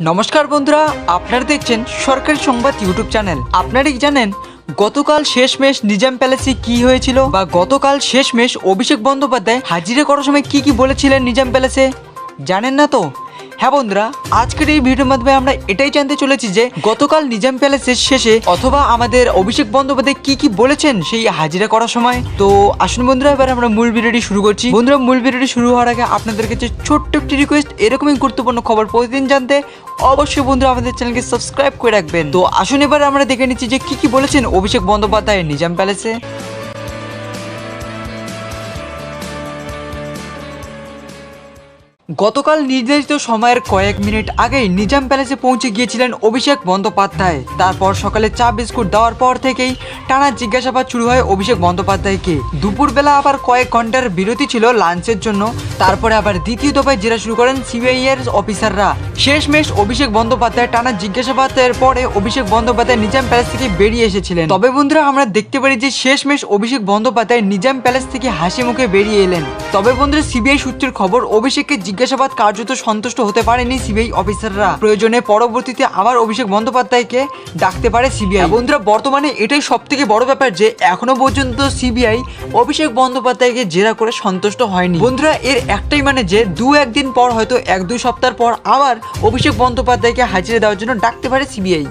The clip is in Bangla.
নমস্কার বন্ধুরা, আপনারা দেখছেন সরকারি সংবাদ ইউটিউব চ্যানেল। আপনারা কি জানেন গতকাল শেষমেশ নিজাম প্যালেসে কি হয়েছিল, বা গতকাল শেষমেশ অভিষেক বন্দ্যোপাধ্যায় হাজিরা করার সময় কি বলেছিলেন নিজাম প্যালেসে? জানেন না তো? হ্যাঁ বন্ধুরা, আজকের এই ভিডিওর মাধ্যমে আমরা এটাই জানতে চলেছি যে গতকাল নিজাম প্যালেসের শেষে অথবা আমাদের অভিষেক বন্দ্যোপাধ্যায় কি বলেছেন সেই হাজিরা করার সময়। তো আসুন বন্ধুরা, এবার আমরা মূল ভিডিওটি শুরু করছি। বন্ধুরা, মূল ভিডিওটি শুরু হওয়ার আগে আপনাদের কাছে ছোট্ট একটি রিকোয়েস্ট, এরকমই গুরুত্বপূর্ণ খবর প্রতিদিন জানতে অবশ্যই বন্ধুরা আমাদের চ্যানেলকে সাবস্ক্রাইব করে রাখবেন। তো আসুন এবার আমরা দেখে নিচ্ছি যে কি বলেছেন অভিষেক বন্দ্যোপাধ্যায় নিজাম প্যালেসে। গতকাল নির্ধারিত সময়ের কয়েক মিনিট আগেই নিজাম প্যালেসে পৌঁছে গিয়েছিলেন অভিষেক বন্দ্যোপাধ্যায়। তারপর সকালে চা বিস্কুট দেওয়ার পর থেকেই টানা জিজ্ঞাসাবাদ শুরু হয় অভিষেক বন্দ্যোপাধ্যায়কে। দুপুরবেলা আবার কয়েক ঘন্টার বিরতি ছিল লাঞ্চের জন্য। তারপরে আবার দ্বিতীয় দফায় জেরা শুরু করেন সিবিআই এর অফিসাররা। শেষমেশ অভিষেক বন্দ্যোপাধ্যায় টানা জিজ্ঞাসাবাদের পরে অভিষেক বন্দ্যোপাধ্যায় নিজাম প্যালেস থেকে বেরিয়ে এসেছিলেন। তবে বন্ধুরা, আমরা দেখতে পারি যে শেষমেশ অভিষেক বন্দ্যোপাধ্যায় নিজাম প্যালেস থেকে হাসি মুখে বেরিয়ে এলেন। তবে বন্ধুরা, সিবিআই সূত্রের খবর, অভিষেককে জিজ্ঞাসাবাদ কার্যত সন্তুষ্ট হতে পারেনি সিবিআই অফিসাররা। প্রয়োজনে পরবর্তীতে আবার অভিষেক বন্দ্যোপাধ্যায়কে ডাকতে পারে সিবিআই। বন্ধুরা, বর্তমানে এটাই সব থেকে বড় ব্যাপার যে এখনো পর্যন্ত সিবিআই অভিষেক বন্দ্যোপাধ্যায়কে জেরা করে সন্তুষ্ট হয়নি। বন্ধুরা, এর একটাই মানে যে একদিন পর, হয়তো 1-2 সপ্তাহ পর আবার অভিষেক বন্দ্যোপাধ্যায়কে হাজিরা দেওয়ার জন্য ডাকতে পারে সিবিআই।